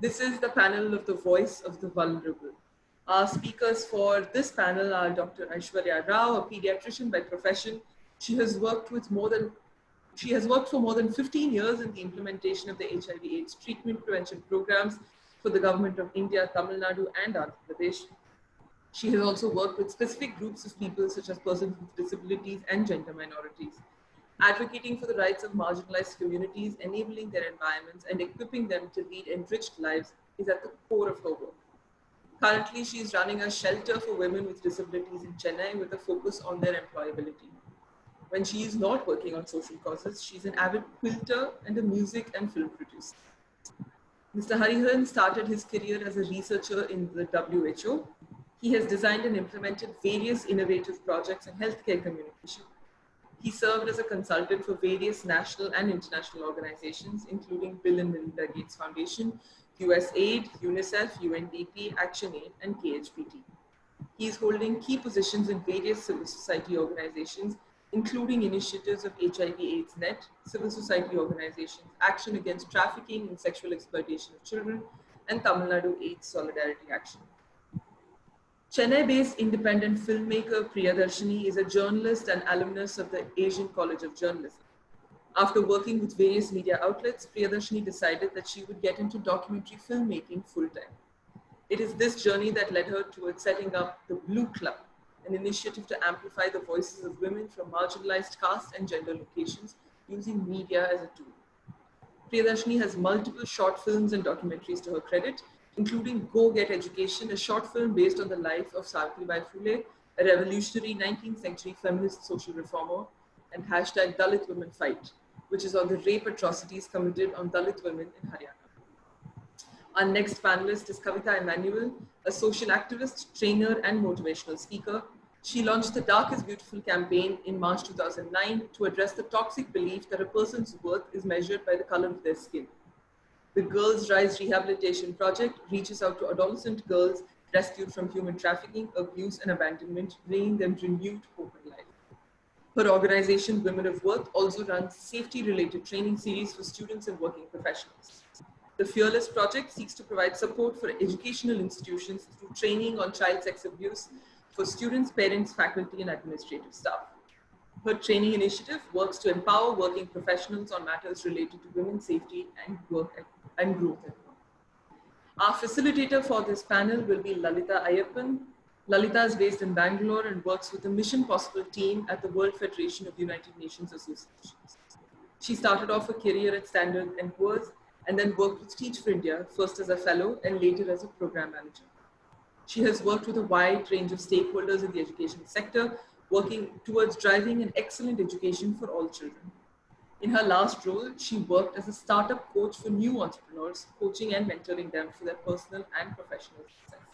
This is the panel of the voice of the vulnerable. Our speakers for this panel are Dr. Aishwarya Rao, a pediatrician by profession. She has worked for more than 15 years in the implementation of the HIV/AIDS treatment prevention programs for the government of India, Tamil Nadu, and Andhra Pradesh. She has also worked with specific groups of people such as persons with disabilities and gender minorities, advocating for the rights of marginalized communities, enabling their environments, and equipping them to lead enriched lives is at the core of her work. Currently, she is running a shelter for women with disabilities in Chennai with a focus on their employability. When she is not working on social causes, she's an avid quilter and a music and film producer. Mr. Hariharan started his career as a researcher in the WHO. He has designed and implemented various innovative projects in healthcare communication. He served as a consultant for various national and international organizations, including Bill and Melinda Gates Foundation, USAID, UNICEF, UNDP, ActionAid, and KHPT. He is holding key positions in various civil society organizations, including initiatives of HIV/AIDS Net, civil society organizations, Action Against Trafficking and Sexual Exploitation of Children, and Tamil Nadu AIDS Solidarity Action. Chennai-based independent filmmaker Priyadarshini is a journalist and alumnus of the Asian College of Journalism. After working with various media outlets, Priyadarshini decided that she would get into documentary filmmaking full-time. It is this journey that led her towards setting up the Blue Club, an initiative to amplify the voices of women from marginalized caste and gender locations using media as a tool. Priyadarshini has multiple short films and documentaries to her credit, including Go Get Education, a short film based on the life of Savitribai Phule, a revolutionary 19th century feminist social reformer, and hashtag Dalit Women Fight, which is on the rape atrocities committed on Dalit women in Haryana. Our next panelist is Kavita Emmanuel, a social activist, trainer, and motivational speaker. She launched the Dark is Beautiful campaign in March 2009 to address the toxic belief that a person's worth is measured by the color of their skin. The Girls Rise Rehabilitation Project reaches out to adolescent girls rescued from human trafficking, abuse, and abandonment, bringing them renewed hope in life. Her organization, Women of Worth, also runs safety-related training series for students and working professionals. The Fearless Project seeks to provide support for educational institutions through training on child sex abuse for students, parents, faculty, and administrative staff. Her training initiative works to empower working professionals on matters related to women's safety and work and growth. Our facilitator for this panel will be Lalita Ayyappan. Lalita is based in Bangalore and works with the Mission Possible team at the World Federation of United Nations Associations. She started off her career at Standard & Poor's and then worked with Teach for India, first as a fellow and later as a program manager. She has worked with a wide range of stakeholders in the education sector, working towards driving an excellent education for all children. In her last role, she worked as a startup coach for new entrepreneurs, coaching and mentoring them for their personal and professional success.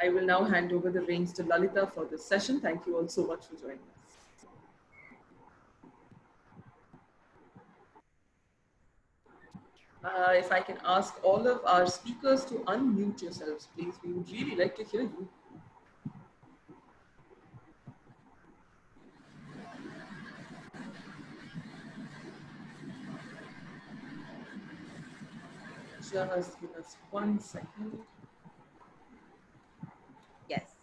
I will now hand over the reins to Lalita for this session. Thank you all so much for joining us. If I can ask all of our speakers to unmute yourselves, please. We would really like to hear you. Just give us 1 second. Yes.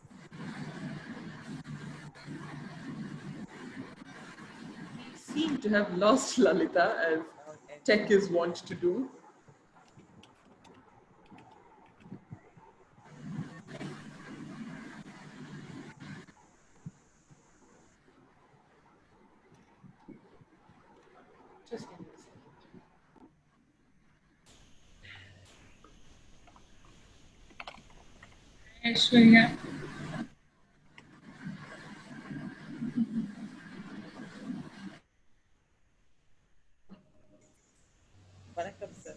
We seem to have lost Lalita, as tech is wont to do. Just give me a second. Aishwarya. Vanakkam, sir.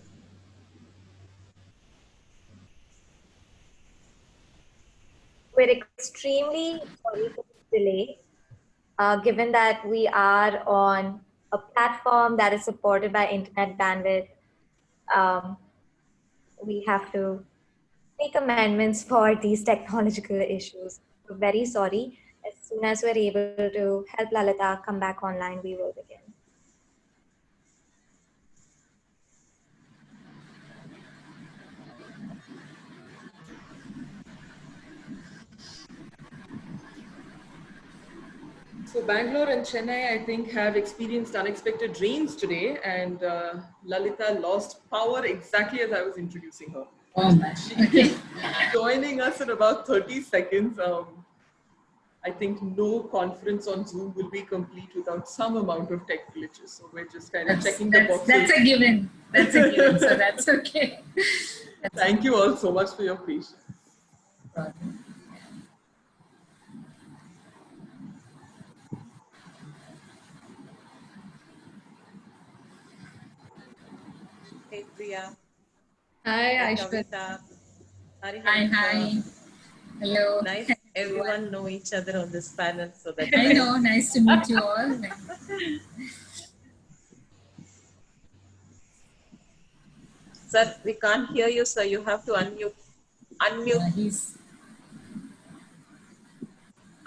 We're extremely sorry for the delay, given that we are on a platform that is supported by internet bandwidth. We have to make amendments for these technological issues. We're very sorry. As soon as we're able to help Lalita come back online, we will begin. So Bangalore and Chennai, I think, have experienced unexpected rains today, and Lalita lost power exactly as I was introducing her. Oh man. She's joining us in about 30 seconds. I think no conference on Zoom will be complete without some amount of tech glitches. So we're just kind of checking the boxes. That's a given. That's a given. So that's okay. Thank you all so much for your patience. Hey, Priya. Hi, Hi, Aishwarya. Kavita. Hi. Hello. Nice everyone know each other on this panel. So that's I nice. know. Nice to meet you all. Sir, we can't hear you, sir. You have to unmute. He's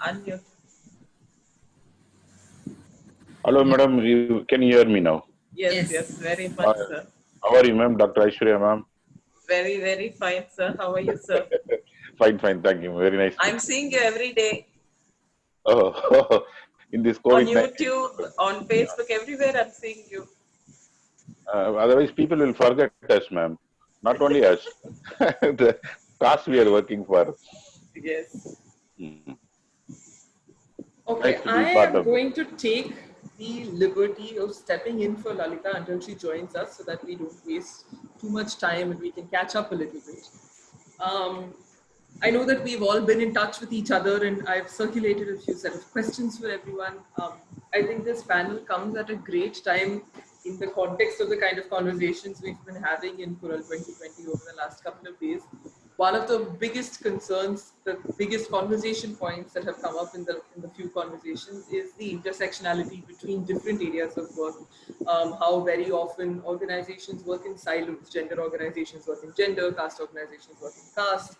Unmute. Hello, madam. You can hear me now. Yes, very much, sir. How are you, ma'am? Dr. Aishwarya, ma'am. Very, very fine, sir. How are you, sir? Fine. Thank you. Very nice. I'm seeing you every day Oh, in this on COVID-19. YouTube, on Facebook, everywhere I'm seeing you. Otherwise, people will forget us, ma'am. Not only us. The cause we are working for. Yes. Mhm. Okay, Nice to be I part am of going to take the liberty of stepping in for Lalita until she joins us so that we don't waste too much time and we can catch up a little bit. I know that we've all been in touch with each other and I've circulated a few set of questions for everyone. I think this panel comes at a great time in the context of the kind of conversations we've been having in Kural 2020 over the last couple of days. One of the biggest concerns, the biggest conversation points that have come up in the few conversations is the intersectionality between different areas of work. How very often organizations work in silos, gender organizations work in gender, caste organizations work in caste,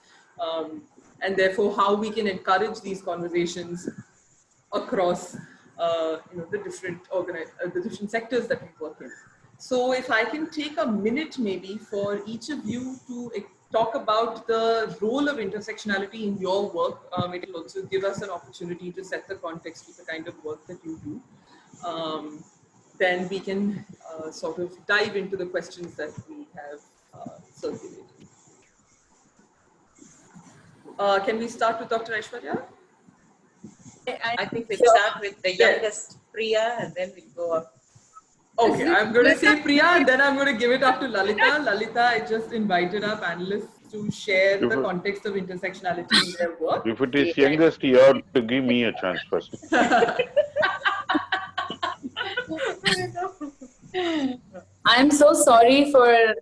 and therefore how we can encourage these conversations across the different sectors that we work in. So if I can take a minute maybe for each of you to talk about the role of intersectionality in your work, it will also give us an opportunity to set the context with the kind of work that you do. Then we can sort of dive into the questions that we have circulated. Can we start with Dr. Aishwarya? I think we'll start with the youngest, Priya, and then we'll go up. Okay, I'm going to say Priya and then I'm going to give it up to Lalita. Lalita, I just invited our panelists to share the context of intersectionality in their work. If it is youngest, you have to give me a chance first. I'm so sorry for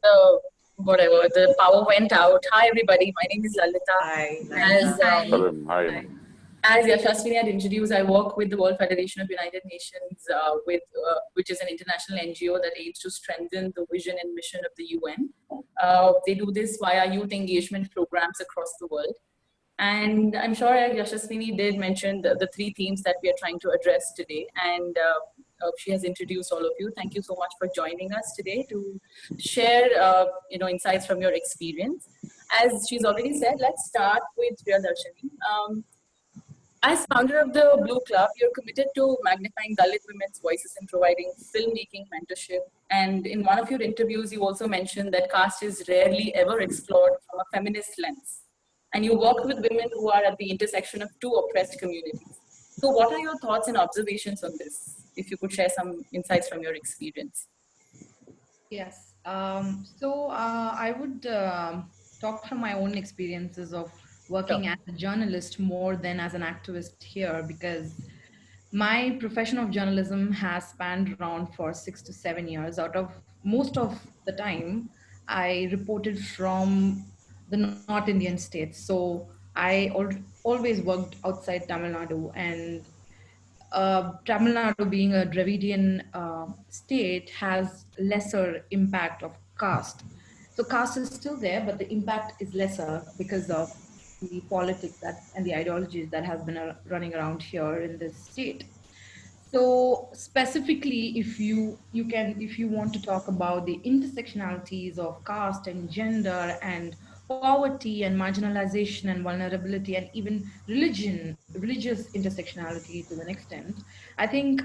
the power went out. Hi everybody, my name is Lalita. Hi. As Yashaswini had introduced, I work with the World Federation of United Nations, which is an international NGO that aims to strengthen the vision and mission of the UN. They do this via youth engagement programs across the world. And I'm sure Yashaswini did mention the three themes that we are trying to address today. And she has introduced all of you. Thank you so much for joining us today to share insights from your experience. As she's already said, let's start with Priyadarshini. As founder of the Blue Club, you're committed to magnifying Dalit women's voices and providing filmmaking mentorship. And in one of your interviews, you also mentioned that caste is rarely ever explored from a feminist lens. And you work with women who are at the intersection of two oppressed communities. So what are your thoughts and observations on this? If you could share some insights from your experience. Yes. I would talk from my own experiences of working as a journalist more than as an activist here, because my profession of journalism has spanned around for 6 to 7 years. Out of most of the time, I reported from the North Indian states. So I always worked outside Tamil Nadu, and Tamil Nadu being a Dravidian state has lesser impact of caste. So caste is still there, but the impact is lesser because of the politics and the ideologies that has been running around here in this state. So specifically, if you want to talk about the intersectionalities of caste and gender and poverty and marginalization and vulnerability and even religious intersectionality to an extent, I think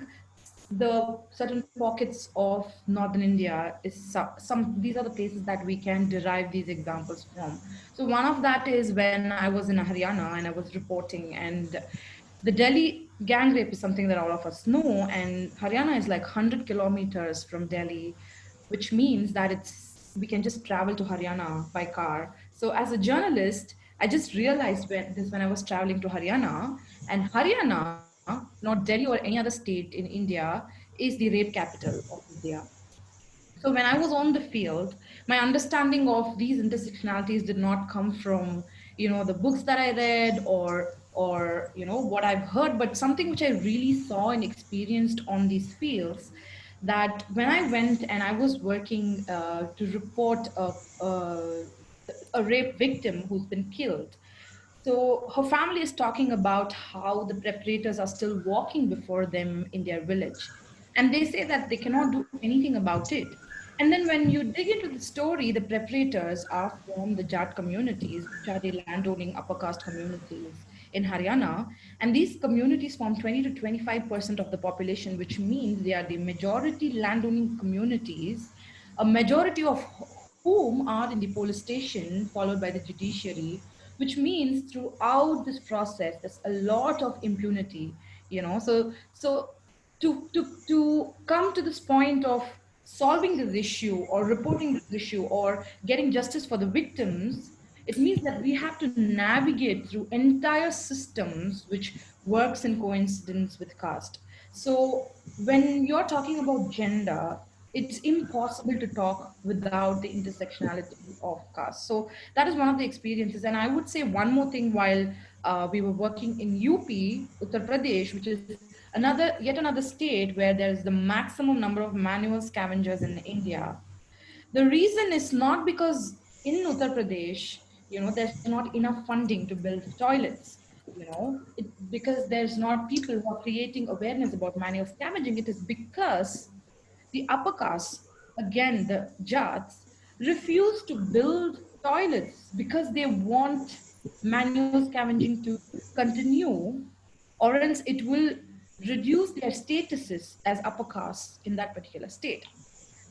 the certain pockets of northern India is some these are the places that we can derive these examples from. So one of that is when I was in Haryana and I was reporting, and the Delhi gang rape is something that all of us know, and Haryana is like 100 kilometers from Delhi, which means that we can just travel to Haryana by car. So as a journalist, I just realized when I was traveling to Haryana, and Haryana, not Delhi or any other state in India, is the rape capital of India. So when I was on the field, my understanding of these intersectionalities did not come from, the books that I read or what I've heard, but something which I really saw and experienced on these fields. That when I went and I was working to report a rape victim who's been killed. So her family is talking about how the preparators are still walking before them in their village. And they say that they cannot do anything about it. And then when you dig into the story, the preparators are from the Jat communities, which are the landowning upper caste communities in Haryana. And these communities form 20 to 25% of the population, which means they are the majority landowning communities, a majority of whom are in the police station, followed by the judiciary, which means throughout this process, there's a lot of impunity, So to come to this point of solving this issue or reporting this issue or getting justice for the victims, it means that we have to navigate through entire systems which works in coincidence with caste. So when you're talking about gender, it's impossible to talk without the intersectionality of caste. So that is one of the experiences. And I would say one more thing while we were working in UP, Uttar Pradesh, which is yet another state where there is the maximum number of manual scavengers in India. The reason is not because in Uttar Pradesh, there's not enough funding to build toilets. Because there's not people who are creating awareness about manual scavenging. It is because the upper caste, again, the Jats, refuse to build toilets because they want manual scavenging to continue, or else it will reduce their statuses as upper caste in that particular state.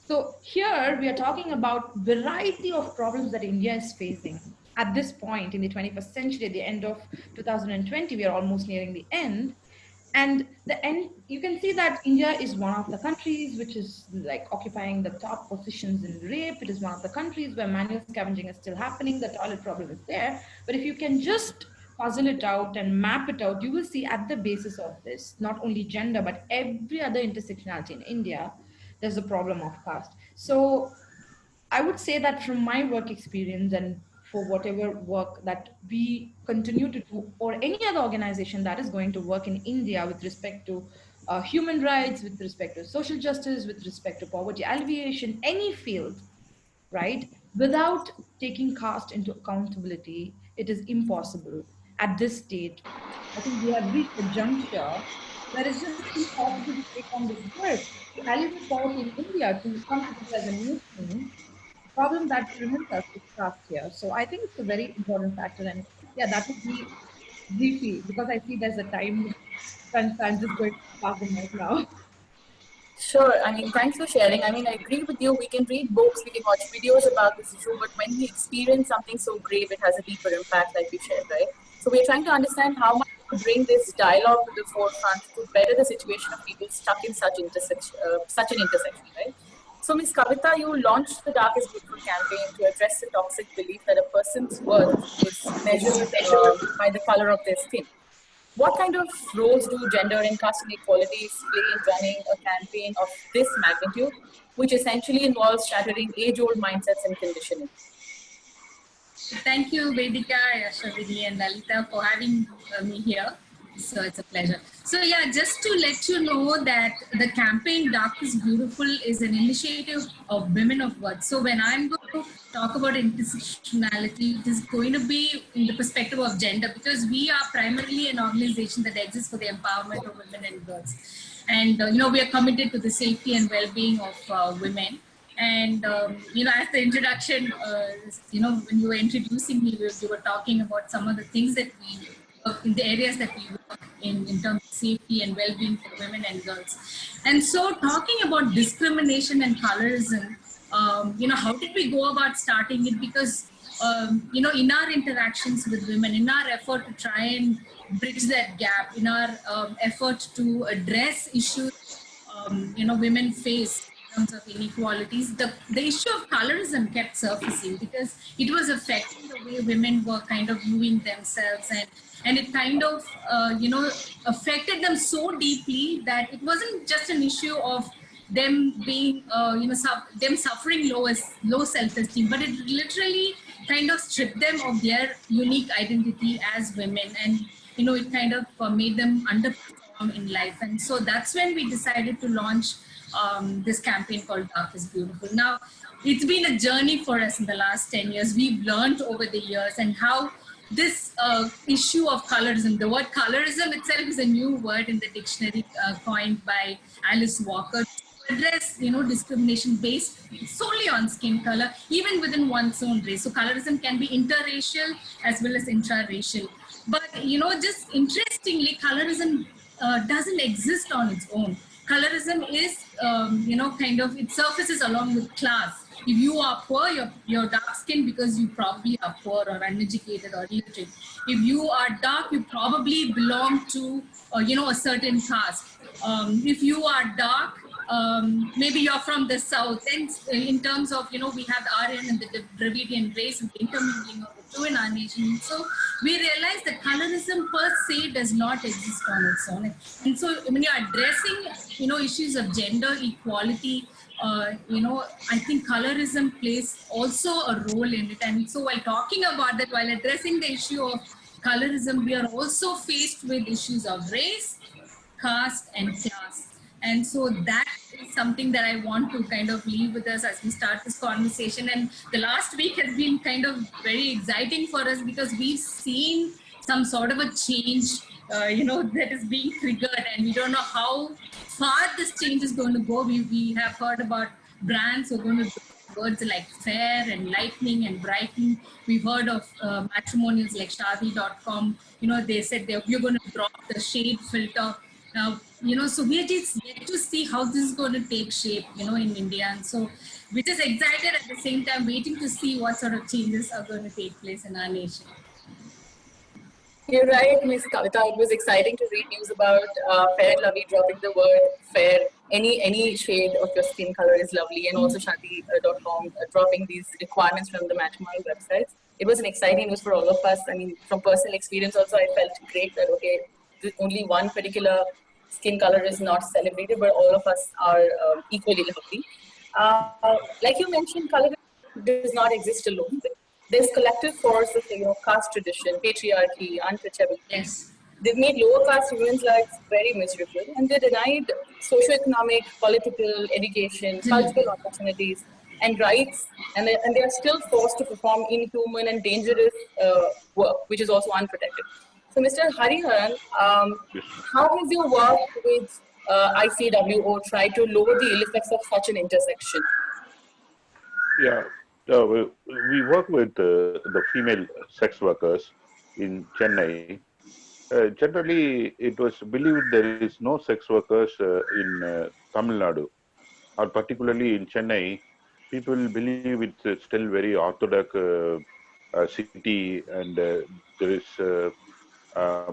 So here we are talking about variety of problems that India is facing at this point in the 21st century. At the end of 2020, we are almost nearing the end. And you can see that India is one of the countries which is like occupying the top positions in rape. It is one of the countries where manual scavenging is still happening. The toilet problem is there. But if you can just puzzle it out and map it out, you will see at the basis of this, not only gender, but every other intersectionality in India, there's a problem of caste. So I would say that from my work experience and for whatever work that we continue to do, or any other organization that is going to work in India with respect to human rights, with respect to social justice, with respect to poverty alleviation, any field, right? Without taking caste into accountability, it is impossible at this stage. I think we have reached a juncture where it's just impossible to take on this work. To alleviate poverty in India, to come together as a nation, problem that remains us is caste here. So I think it's a very important factor. And yeah, that would be briefly, because I see there's a time crunch, so I'm just going to pass the mic now. Sure. I mean, thanks for sharing. I mean, I agree with you. We can read books, we can watch videos about this issue, but when we experience something so grave, it has a deeper impact, like we shared, right? So we're trying to understand how much to bring this dialogue to the forefront to better the situation of people stuck in such an intersection, right? So, Ms. Kavita, you launched the Dark is Beautiful campaign to address the toxic belief that a person's worth is measured by the color of their skin. What kind of roles do gender and caste inequalities play in running a campaign of this magnitude, which essentially involves shattering age-old mindsets and conditioning? Thank you, Vedika, Yashavini, and Lalita for having me here. So it's a pleasure. So yeah, just to let you know that the campaign Dark is Beautiful is an initiative of Women of Worth. So when I'm going to talk about intersectionality, it is going to be in the perspective of gender, because we are primarily an organization that exists for the empowerment of women and girls. And we are committed to the safety and well-being of women. And as the introduction, when you were introducing me, you were talking about some of the things that we work in, the areas that we work in terms of safety and well-being for women and girls. And so, talking about discrimination and colorism, how did we go about starting it? Because in our interactions with women, in our effort to try and bridge that gap, in our effort to address issues women face in terms of inequalities, the issue of colorism kept surfacing because it was affecting the way women were kind of viewing themselves, and it kind of affected them so deeply that it wasn't just an issue of them being them suffering low self-esteem, but it literally kind of stripped them of their unique identity as women, and it kind of made them underperform in life. And so that's when we decided to launch this campaign called Dark is Beautiful. Now, it's been a journey for us in the last 10 years. We've learned over the years and how this issue of colorism, the word colorism itself is a new word in the dictionary coined by Alice Walker, to address discrimination based solely on skin color, even within one's own race. So colorism can be interracial as well as intraracial. But just interestingly, colorism doesn't exist on its own. Colorism is it surfaces along with class. If you are poor, you're dark skinned because you probably are poor or uneducated or illiterate. If you are dark, you probably belong to a certain caste. If you are dark, maybe you're from the south. And in terms of we have the Aryan and the Dravidian race and the intermingling of the two in our nation. So we realize that colorism per se does not exist on its own. And so when you're addressing issues of gender equality, I think colorism plays also a role in it. And so while talking about that, while addressing the issue of colorism, we are also faced with issues of race, caste, and class. And so that is something that I want to kind of leave with us as we start this conversation. And the last week has been kind of very exciting for us because we've seen some sort of a change, that is being triggered, and we don't know how far this change is going to go. We have heard about brands who are going to do words like fair and lightning and brighten. We've heard of matrimonials like Shaadi.com. They said we're going to drop the shade filter. Now, so we're just yet to see how this is going to take shape, in India. And so we're just excited at the same time, waiting to see what sort of changes are going to take place in our nation. You're right, Ms. Kavita. It was exciting to read news about Fair and Lovely dropping the word fair. Any shade of your skin color is lovely. And also Shaadi.com dropping these requirements from the matrimonial websites. It was an exciting news for all of us. I mean, from personal experience also, I felt great that, okay, only one particular skin color is not celebrated, but all of us are equally lovely. Like you mentioned, color does not exist alone. There's collective force of caste tradition, patriarchy, untouchability. Yes. They've made lower caste women's lives very miserable, and they denied socioeconomic, political, education, cultural opportunities, and rights, and they are still forced to perform inhuman and dangerous work, which is also unprotected. So, Mr. Hariharan, how has your work with ICWO tried to lower the ill effects of such an intersection? Yeah, we work with the female sex workers in Chennai. Generally, it was believed there is no sex workers in Tamil Nadu, or particularly in Chennai. People believe it's still very orthodox city, and there is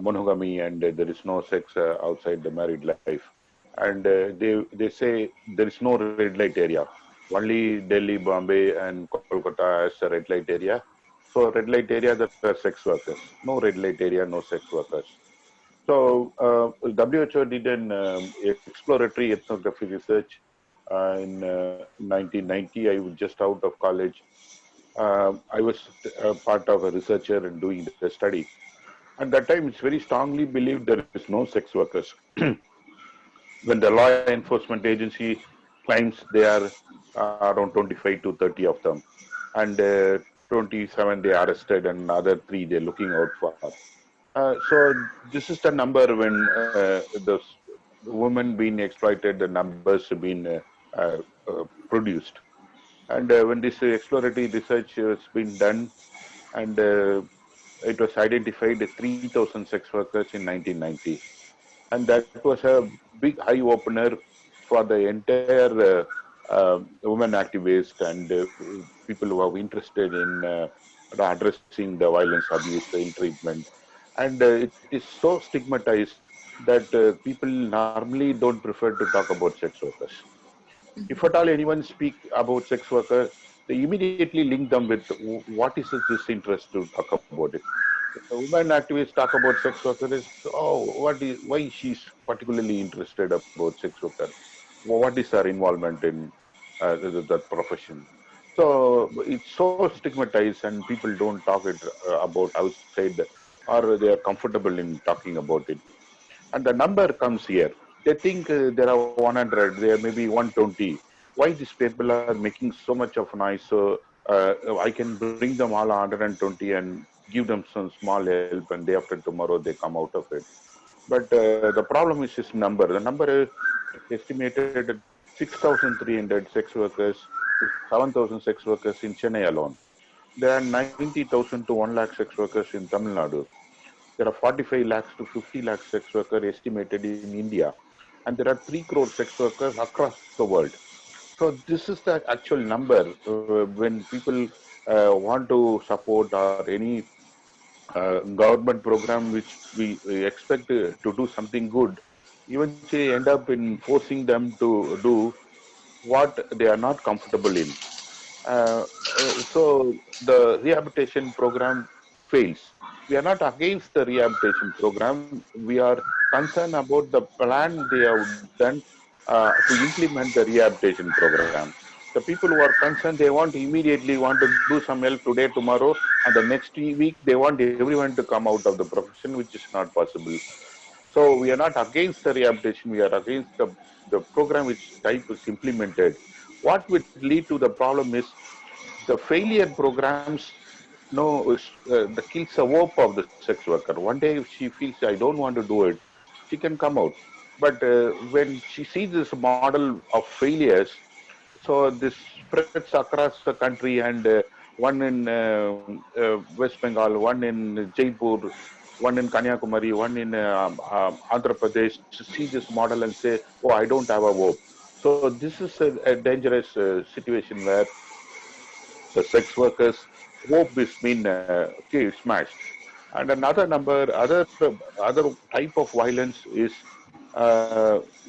monogamy, and there is no sex outside the married life. And they say there is no red light area. Only Delhi, Bombay, and Kolkata has a red light area. So red light area, there are sex workers. No red light area, no sex workers. So WHO did an exploratory ethnography research in 1990. I was just out of college. I was part of a researcher and doing the study. At that time, it's very strongly believed there is no sex workers. When the law enforcement agency claims they are around 25 to 30 of them, and 27 they arrested, and other 3 they're looking out for. So this is the number when the women being exploited, the numbers have been produced. And when this exploratory research has been done, and it was identified 3,000 sex workers in 1990. And that was a big eye opener for the entire women activists and people who are interested in addressing the violence, abuse, ill treatment. And it is so stigmatized that people normally don't prefer to talk about sex workers. If at all anyone speak about sex worker, they immediately link them with what is this interest to talk about it. The women activists talk about sex worker is, oh, why she's particularly interested about sex worker? What is her involvement in that profession? So it's so stigmatized, and people don't talk it about outside, or they are comfortable in talking about it. And the number comes here. They think there are 100, there may be 120. Why these people are making so much of noise? So I can bring them all 120 and give them some small help, and day after tomorrow they come out of it. But the problem is this number. The number is estimated at 6,300 sex workers, 7,000 sex workers in Chennai alone. There are 90,000 to 1 lakh sex workers in Tamil Nadu. There are 45 lakhs to 50 lakhs sex workers estimated in India. And there are 3 crore sex workers across the world. So this is the actual number. When people want to support or any government program which we expect to do something good, eventually end up in forcing them to do what they are not comfortable in. So the rehabilitation program fails. We are not against the rehabilitation program. We are concerned about the plan they have done to implement the rehabilitation program. The people who are concerned, they want to immediately want to do some help today, tomorrow, and the next week they want everyone to come out of the profession, which is not possible. So we are not against the rehabilitation. We are against the program which type is implemented. What would lead to the problem is the failure programs. No, the kills the hope of the sex worker. One day, if she feels I don't want to do it, she can come out. But when she sees this model of failures, so this spreads across the country, and one in West Bengal, one in Jaipur, one in Kanyakumari, one in Andhra Pradesh, to see this model and say, oh, I don't have a hope. So this is a dangerous situation where the sex workers' hope is been smashed. And another number, other type of violence is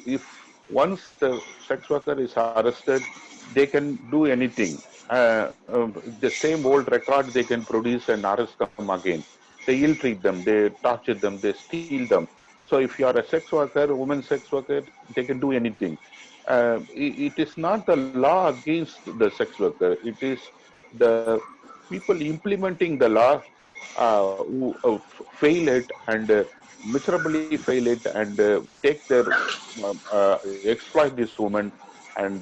if once the sex worker is arrested, they can do anything. The same old record they can produce and arrest them again. They ill-treat them, they torture them, they steal them. So if you are a sex worker, woman sex worker, they can do anything. It is not the law against the sex worker. It is the people implementing the law who fail it and miserably fail it and take their exploit this woman and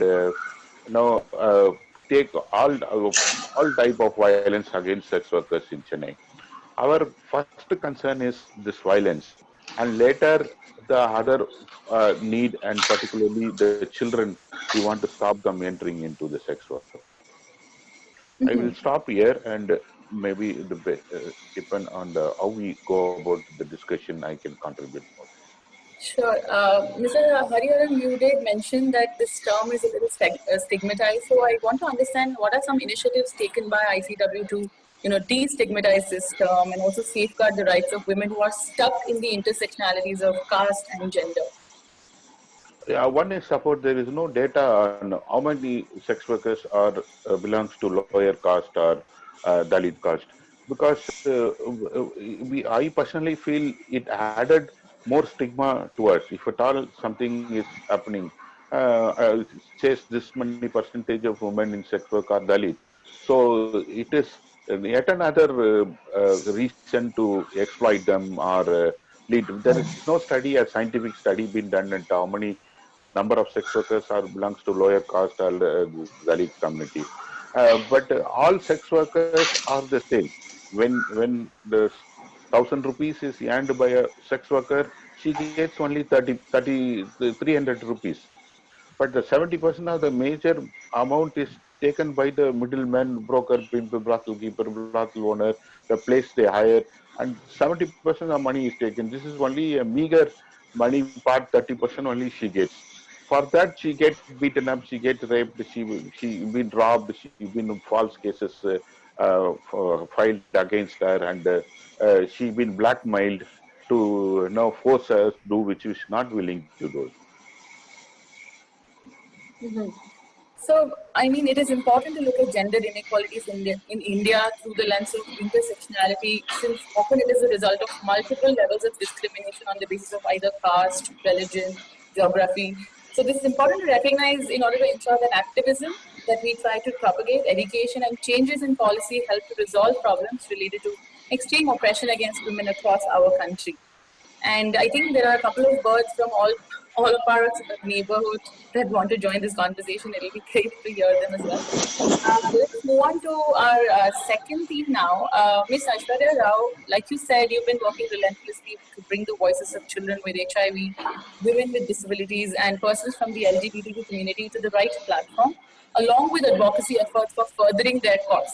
take all type of violence against sex workers in Chennai. Our first concern is this violence, and later the other need, and particularly the children. We want to stop them entering into the sex work. I will stop here, and maybe depend on how we go about the discussion, I can contribute more. Sure. Mr. Hariharan, you did mention that this term is a little stigmatized. So I want to understand what are some initiatives taken by ICW to, destigmatize this term and also safeguard the rights of women who are stuck in the intersectionalities of caste and gender. Yeah, one is support. There is no data on how many sex workers are belongs to lower caste or Dalit caste, because I personally feel it added more stigma to us. If at all something is happening, says this many percentage of women in sex work are Dalit, so it is yet another reason to exploit them or lead. There is no study, a scientific study, been done at how many number of sex workers are belongs to lower caste or Dalit community. But all sex workers are the same. When the 1,000 rupees is earned by a sex worker, she gets only 300 rupees. But the 70% of the major amount is taken by the middleman, broker, pimp, brothel keeper, brothel owner, the place they hire, and 70% of money is taken. This is only a meager money part, 30% only she gets. For that, she get beaten up, she get raped, she been robbed, she been false cases filed against her, and she been blackmailed to force her to do which she is not willing to do. Mhm. So, I mean, it is important to look at gender inequalities in India through the lens of intersectionality, since often it is a result of multiple levels of discrimination on the basis of either caste, religion, geography. So, this is important to recognize in order to ensure that activism that we try to propagate, education, and changes in policy help to resolve problems related to extreme oppression against women across our country. And I think there are a couple of birds from all of our neighborhood that want to join this conversation. It'll be great to hear them as well. Let's move on to our second theme now. Ms. Aishwarya Rao, like you said, you've been working relentlessly to bring the voices of children with HIV, women with disabilities, and persons from the LGBTQ community to the right platform, along with advocacy efforts for furthering their cause.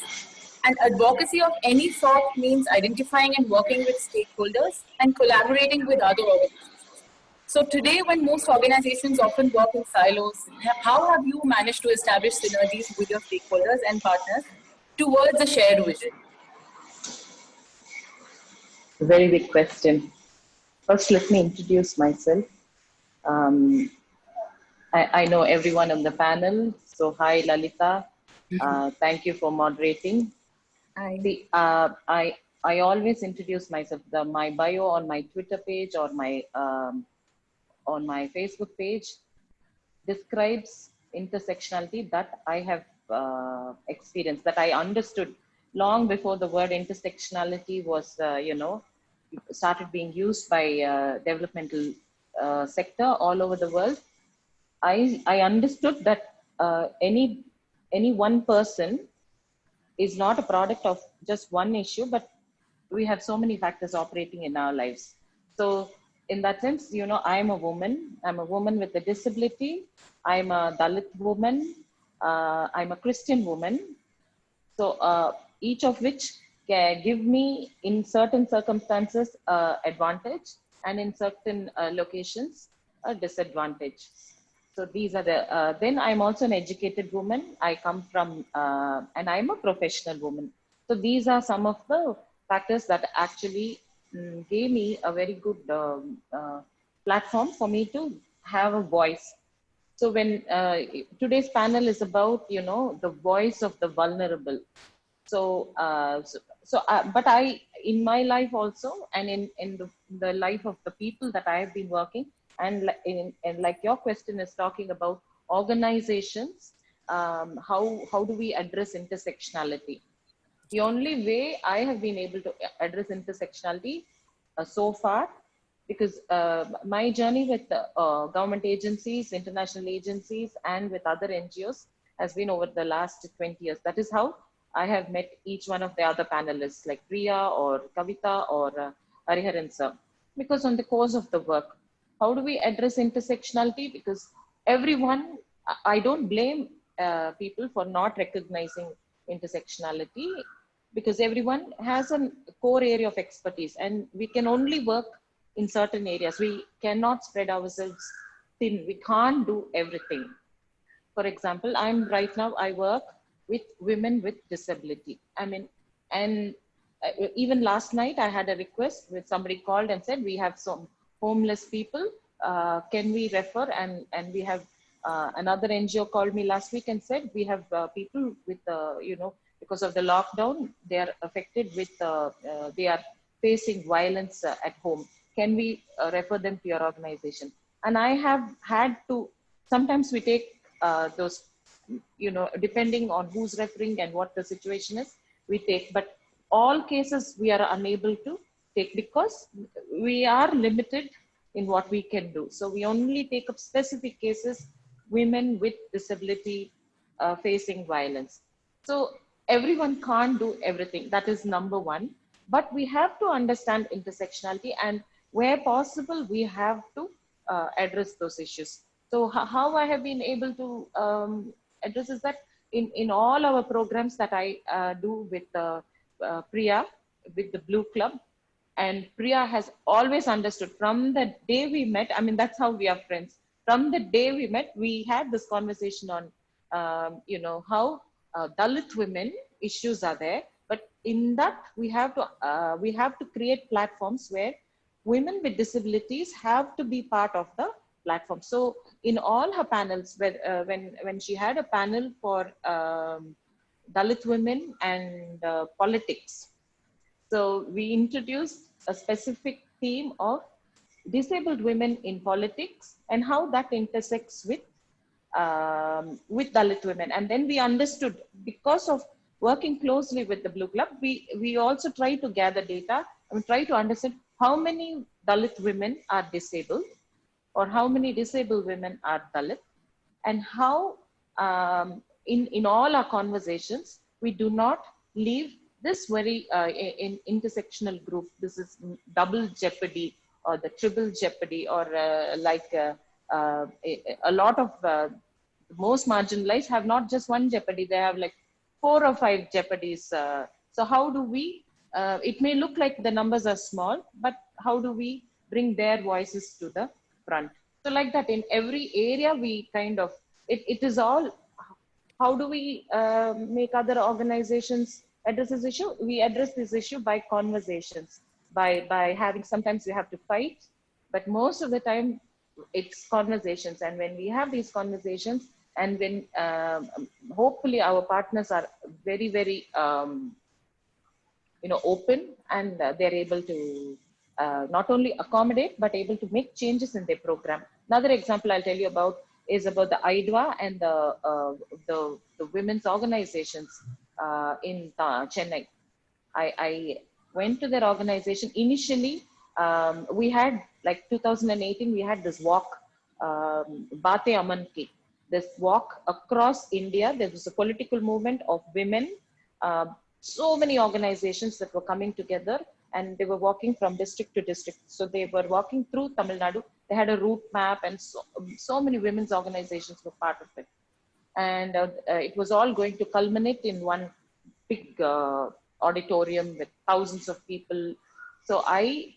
And advocacy of any sort means identifying and working with stakeholders and collaborating with other organizations. So today, when most organizations often work in silos, how have you managed to establish synergies with your stakeholders and partners towards a shared vision? Very big question. First, let me introduce myself. Um, I know everyone on the panel. So, hi, Lalita. Thank you for moderating. See, I always introduce myself. My bio on my Twitter page or my on my Facebook page describes intersectionality that I have experienced, that I understood long before the word intersectionality was, started being used by developmental sector all over the world. I understood that any one person is not a product of just one issue, but we have so many factors operating in our lives. So in that sense, I'm a woman. I'm a woman with a disability. I'm a Dalit woman. I'm a Christian woman. So each of which can give me, in certain circumstances, advantage, and in certain locations, a disadvantage. So these are the, then I'm also an educated woman. I come from, and I'm a professional woman. So these are some of the factors that actually gave me a very good platform for me to have a voice. So when today's panel is about, the voice of the vulnerable. So, but in my life also, and in the life of the people that I have been working, and like your question is talking about organizations, how do we address intersectionality? The only way I have been able to address intersectionality so far, because my journey with government agencies, international agencies, and with other NGOs has been over the last 20 years. That is how I have met each one of the other panelists like Priya or Kavita or Hariharan sir. Because on the course of the work, how do we address intersectionality? Because everyone, I don't blame people for not recognizing intersectionality, because everyone has a core area of expertise and we can only work in certain areas. We cannot spread ourselves thin. We can't do everything. For example, right now I work with women with disability. I mean, and even last night I had a request with somebody called and said, we have some homeless people. Can we refer? And we have another NGO called me last week and said, we have people with, because of the lockdown, they are affected with, they are facing violence at home. Can we refer them to your organization? And I have had to, sometimes we take those, depending on who's referring and what the situation is, we take, but all cases we are unable to take because we are limited in what we can do. So we only take up specific cases, women with disability facing violence. So everyone can't do everything. That is number one. But we have to understand intersectionality, and where possible, we have to address those issues. So how I have been able to address is that in all our programs that I do with Priya, with the Blue Club, and Priya has always understood from the day we met. I mean, that's how we are friends. From the day we met, we had this conversation on, you know, how Dalit women issues are there. But in that, we have to create platforms where women with disabilities have to be part of the platform. So in all her panels, when she had a panel for Dalit women and politics, so we introduced a specific theme of disabled women in politics and how that intersects with Dalit women. And then we understood, because of working closely with the Blue Club, we also try to gather data and try to understand how many Dalit women are disabled or how many disabled women are Dalit, and how in all our conversations, we do not leave this very intersectional group. This is double jeopardy or the triple jeopardy, or a lot of most marginalized have not just one jeopardy, they have like 4 or 5 jeopardies. So how do we, it may look like the numbers are small, but how do we bring their voices to the front? So like that, in every area, we kind of, it is all, how do we make other organizations address this issue? We address this issue by conversations, by having, sometimes we have to fight, but most of the time it's conversations. And when we have these conversations, and when hopefully our partners are very, very, you know, open, and they're able to not only accommodate, but able to make changes in their program. Another example I'll tell you about is about the IDWA and the women's organizations in Chennai. I went to their organization. Initially, we had, like 2018, we had this walk, Bate Aman Ki, this walk across India. There was a political movement of women, so many organizations that were coming together, and they were walking from district to district. So they were walking through Tamil Nadu. They had a route map, and so many women's organizations were part of it. And it was all going to culminate in one big auditorium with thousands of people. So I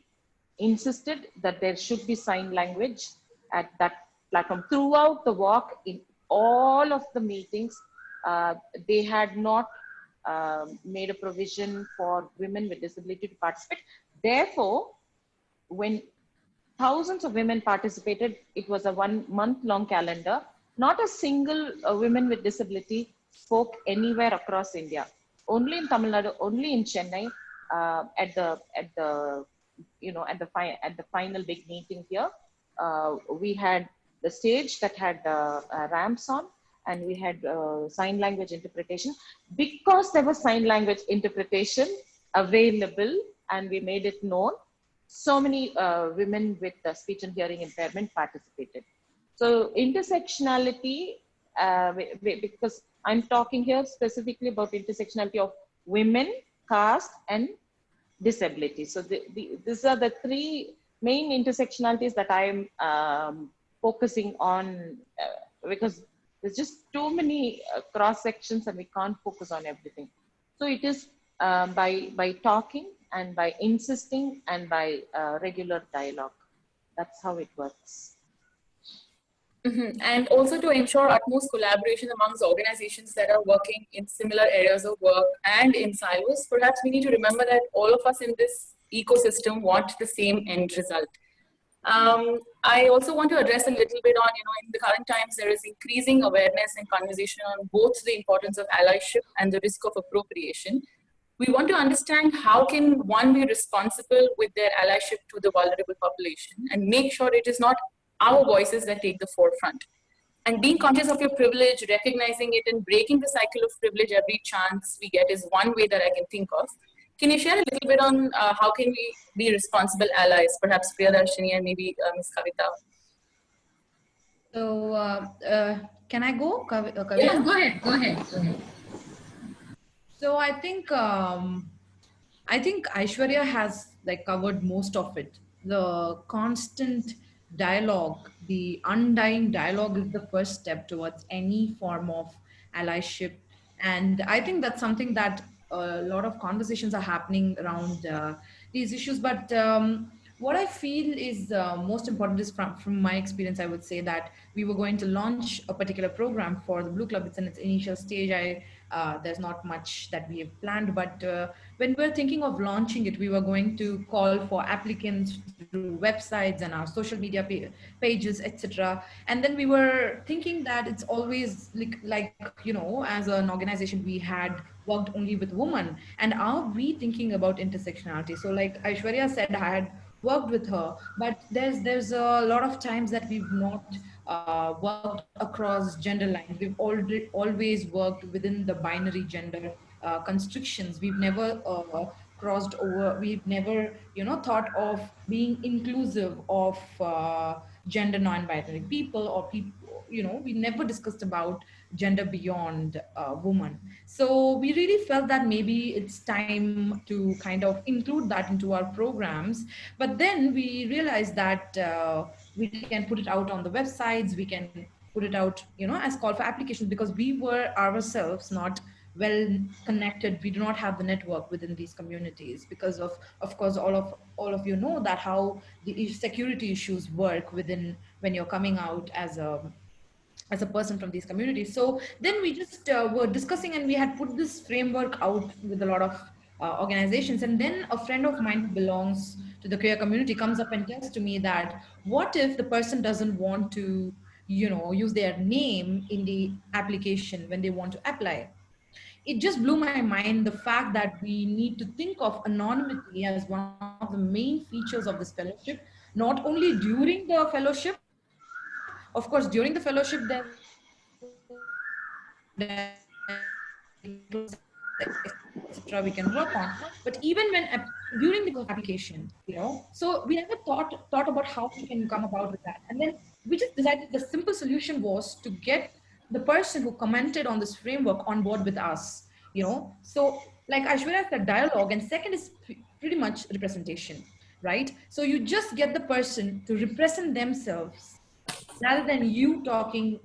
insisted that there should be sign language at that platform. Throughout the walk, in all of the meetings, they had not made a provision for women with disability to participate. Therefore, when thousands of women participated, it was a 1 month long calendar. Not a single woman with disability spoke anywhere across India. Only in Tamil Nadu, only in Chennai, at the final big meeting here, we had the stage that had ramps on, and we had sign language interpretation. Because there was sign language interpretation available and we made it known, so many women with speech and hearing impairment participated. So intersectionality, because I'm talking here specifically about intersectionality of women, caste, and disability. So these are the 3 main intersectionalities that I'm focusing on, because there's just too many cross sections and we can't focus on everything. So it is by talking and by insisting and by regular dialogue. That's how it works. Mm-hmm. And also to ensure utmost collaboration amongst organizations that are working in similar areas of work and in silos, perhaps we need to remember that all of us in this ecosystem want the same end result. I also want to address a little bit on, in the current times, there is increasing awareness and conversation on both the importance of allyship and the risk of appropriation. We want to understand how can one be responsible with their allyship to the vulnerable population and make sure it is not our voices that take the forefront. And being conscious of your privilege, recognizing it and breaking the cycle of privilege every chance we get is one way that I can think of. Can you share a little bit on how can we be responsible allies, perhaps Priyadarshini and maybe Ms. Kavita? So can I go? Kavita? Yeah, go ahead. So I think Aishwarya has covered most of it. The constant dialogue, the undying dialogue is the first step towards any form of allyship And I think that's something that a lot of conversations are happening around these issues. But what I feel is most important is from my experience, I would say that we were going to launch a particular program for the Blue Club. It's in its initial stage. There's not much that we have planned, but when we were thinking of launching it, we were going to call for applicants through websites and our social media pages, etc. And then we were thinking that it's always like as an organization, we had worked only with women, and are we thinking about intersectionality? So like Aishwarya said, I had worked with her, but there's a lot of times that we've not worked across gender lines. We've always worked within the binary gender constrictions. We've never crossed over. We've never thought of being inclusive of gender non-binary people, or people, we never discussed about gender beyond woman. So we really felt that maybe it's time to kind of include that into our programs. But then we realized that we can put it out on the websites, we can put it out as call for applications, because we were ourselves not well connected. We do not have the network within these communities, because of course all of you know that how the security issues work within when you're coming out as a person from these communities. So then we just were discussing, and we had put this framework out with a lot of organizations. And then a friend of mine who belongs to the queer community comes up and tells to me that, what if the person doesn't want to use their name in the application when they want to apply? It just blew my mind, the fact that we need to think of anonymity as one of the main features of this fellowship, not only during the fellowship. Of course, during the fellowship, etc. we can work on, but even when during the application, so we never thought about how we can come about with that. And then we just decided the simple solution was to get the person who commented on this framework on board with us. So like Aishwarya said, dialogue, and second is pretty much representation, right? So you just get the person to represent themselves rather than you talking.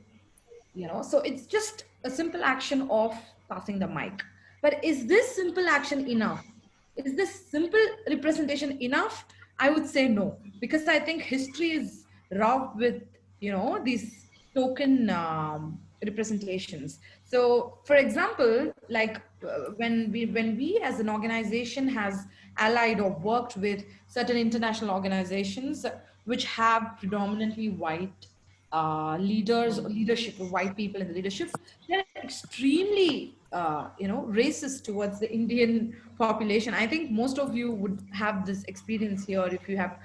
So it's just a simple action of passing the mic. But is this simple action enough? Is this simple representation enough? I would say no, because I think history is rough with these token representations. So for example, like when we as an organization has allied or worked with certain international organizations which have predominantly white leadership, white people in the leadership, they're extremely, racist towards the Indian population. I think most of you would have this experience here if you have,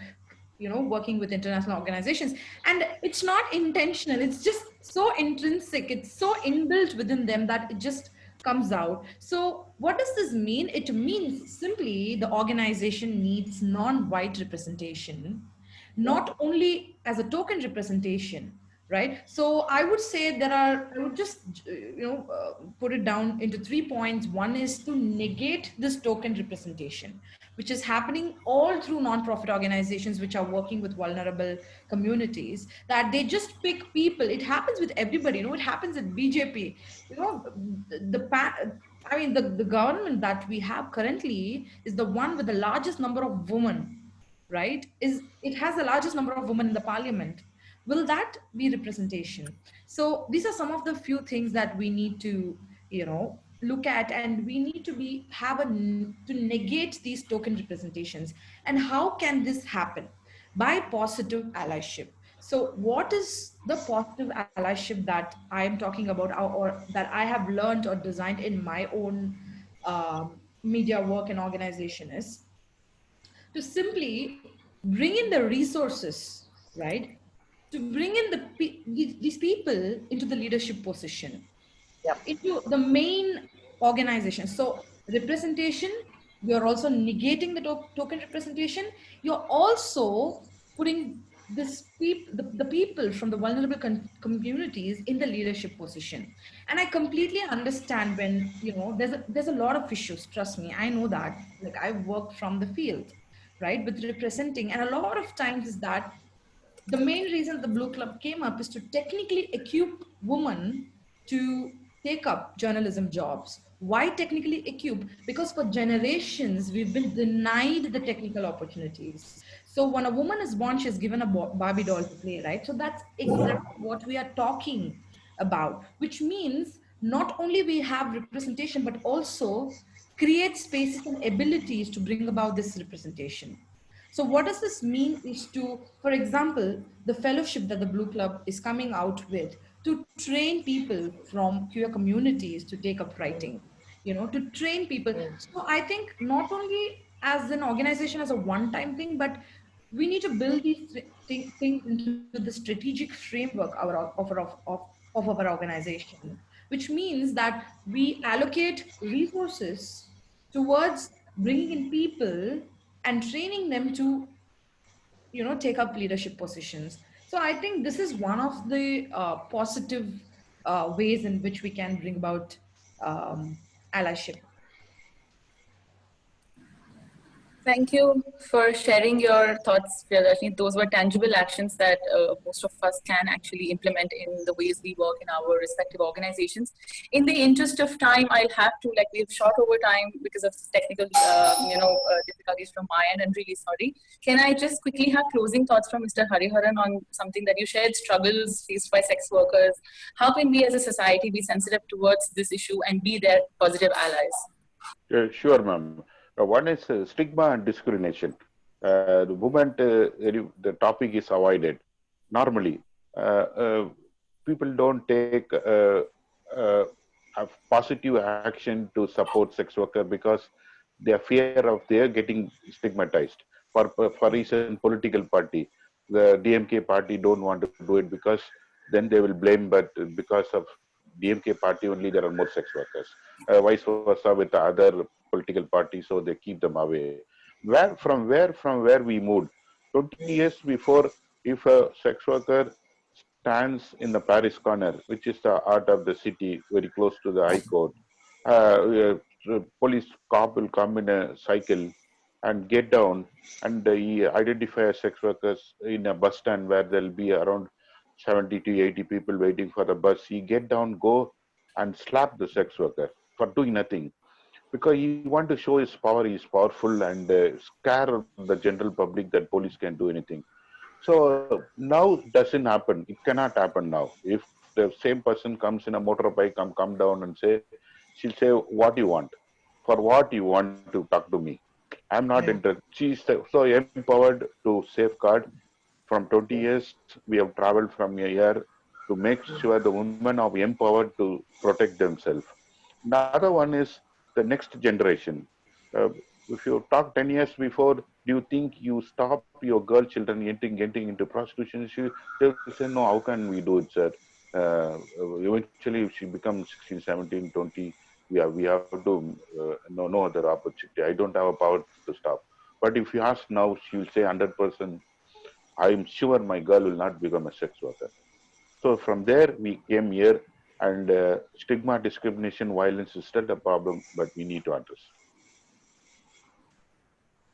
working with international organizations. And it's not intentional. It's just so intrinsic. It's so inbuilt within them that it just comes out. So what does this mean? It means simply the organization needs non-white representation, not only as a token representation, right? So I would say I would just put it down into 3 points. One is to negate this token representation, which is happening all through non-profit organizations which are working with vulnerable communities, that they just pick people. It happens with everybody. It happens at BJP. The government that we have currently is the one with the largest number of women, right? It has the largest number of women in the parliament. Will that be representation? So these are some of the few things that we need to look at, and we need to to negate these token representations. And how can this happen? By positive allyship. So what is the positive allyship that I am talking about, or that I have learned or designed in my own media work and organization, is to simply bring in the resources, right? To bring in these people into the leadership position, into the main organization. So representation, you're also negating the token representation. You're also putting the people from the vulnerable communities in the leadership position. And I completely understand when, there's a lot of issues, trust me, I know that. Like, I've worked from the field, right, with representing. And a lot of times is that the main reason the Blue Club came up is to technically equip women to take up journalism jobs. Why technically equipped? Because for generations, we've been denied the technical opportunities. So when a woman is born, she's given a Barbie doll to play, right? So that's exactly what we are talking about, which means not only we have representation, but also create spaces and abilities to bring about this representation. So what does this mean is to, for example, the fellowship that the Blue Club is coming out with to train people from queer communities to take up writing, to train people. So I think not only as an organization as a one-time thing, but we need to build these things into the strategic framework of our organization, which means that we allocate resources towards bringing in people and training them to take up leadership positions. So I think this is one of the positive ways in which we can bring about allyship. Thank you for sharing your thoughts, Priyadarshini. Those were tangible actions that most of us can actually implement in the ways we work in our respective organizations. In the interest of time, I'll have to, we've shot over time because of technical, difficulties from my end. I'm really sorry. Can I just quickly have closing thoughts from Mr. Hariharan on something that you shared, struggles faced by sex workers? How can we as a society be sensitive towards this issue and be their positive allies? Sure, ma'am. One is stigma and discrimination. The moment the topic is avoided, normally people don't take a positive action to support sex worker because they are fear of their getting stigmatized. For recent political party, the DMK party don't want to do it because then they will blame, but because of DMK party only there are more sex workers. Vice versa with the other political parties, so they keep them away. From where we moved 20 years before, if a sex worker stands in the Paris corner, which is the heart of the city, very close to the High Court, police cop will come in a cycle and get down, and he identify sex workers in a bus stand where there'll be around 70 to 80 people waiting for the bus. He get down, go and slap the sex worker for doing nothing, because he want to show his power, he is powerful, and scare the general public that police can do anything. So now it doesn't happen. It cannot happen now. If the same person comes in a motorbike, come down and say, she'll say, what you want? For what you want to talk to me? I'm not interested. She's so empowered to safeguard. From 20 years, we have traveled from here to make sure the women are empowered to protect themselves. Another one is the next generation. If you talk 10 years before, do you think you stop your girl children getting into prostitution? They will say, no, how can we do it, sir? Eventually, if she becomes 16, 17, 20, we have to, no other opportunity. I don't have a power to stop. But if you ask now, she will say 100%, I'm sure my girl will not become a sex worker. So from there, we came here, and stigma, discrimination, violence is still a problem, but we need to address.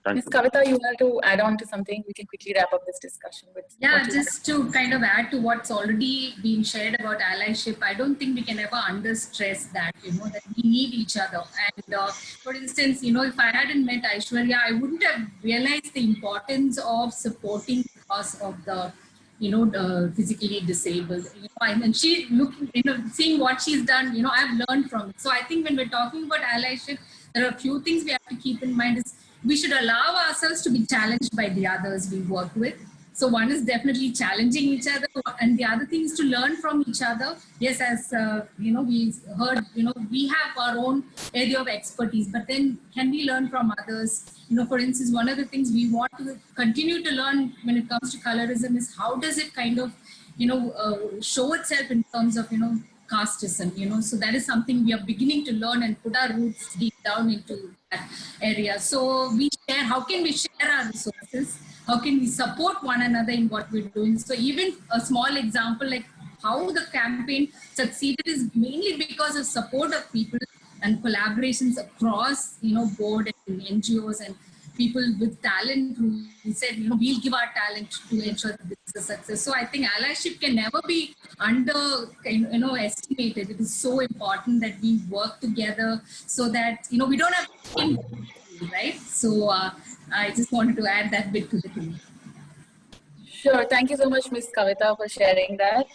Ms. Kavita, you want to add on to something? We can quickly wrap up this discussion with. Yeah, just to kind of add to what's already been shared about allyship, I don't think we can ever understress that, that we need each other. And for instance, if I hadn't met Aishwarya, I wouldn't have realized the importance of supporting the cause of the physically disabled. And she seeing what she's done, I've learned from it. So I think when we're talking about allyship, there are a few things we have to keep in mind. Is we should allow ourselves to be challenged by the others we work with. So one is definitely challenging each other, and the other thing is to learn from each other. Yes, as we heard, we have our own area of expertise, but then can we learn from others? For instance, one of the things we want to continue to learn when it comes to colorism is how does it kind of, show itself in terms of, casteism, so that is something we are beginning to learn and put our roots deep down into that area. So how can we share our resources? How can we support one another in what we're doing? So even a small example like how the campaign succeeded is mainly because of support of people and collaborations across, board and NGOs and people with talent who said, you know, we'll give our talent to ensure that this is a success. So I think allyship can never be estimated. It is so important that we work together so that, you know, we don't have, right? So I just wanted to add that bit to the thing. Sure. Thank you so much, Ms. Kavita, for sharing that.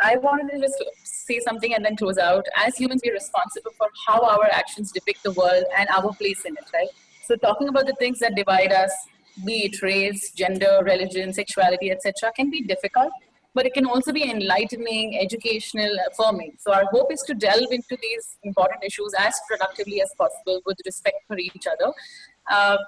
I wanted to just say something and then close out. As humans, we're responsible for how our actions depict the world and our place in it, right? So talking about the things that divide us, be it race, gender, religion, sexuality, etc., can be difficult, but it can also be enlightening, educational, affirming. So our hope is to delve into these important issues as productively as possible with respect for each other.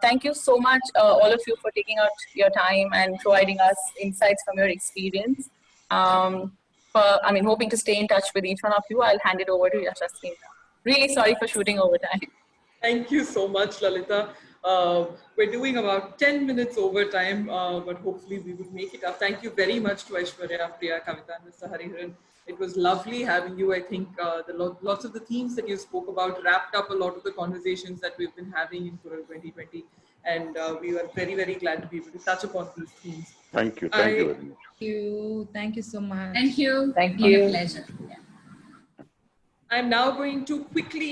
Thank you so much, all of you, for taking out your time and providing us insights from your experience. Hoping to stay in touch with each one of you. I'll hand it over to Yashasvi. Really sorry for shooting over time. Thank you so much, Lalita. We're doing about 10 minutes overtime, but hopefully we will make it up. Thank you very much to Aishwarya, Priya, Kavita, and Mr. Hariharan. It was lovely having you. I think lots of the themes that you spoke about wrapped up a lot of the conversations that we've been having in Kural 2020. And we were very, very glad to be able to touch upon these themes. Thank you. Thank you very much. Thank you so much. Thank you. Thank My you. pleasure. Yeah. I'm now going to quickly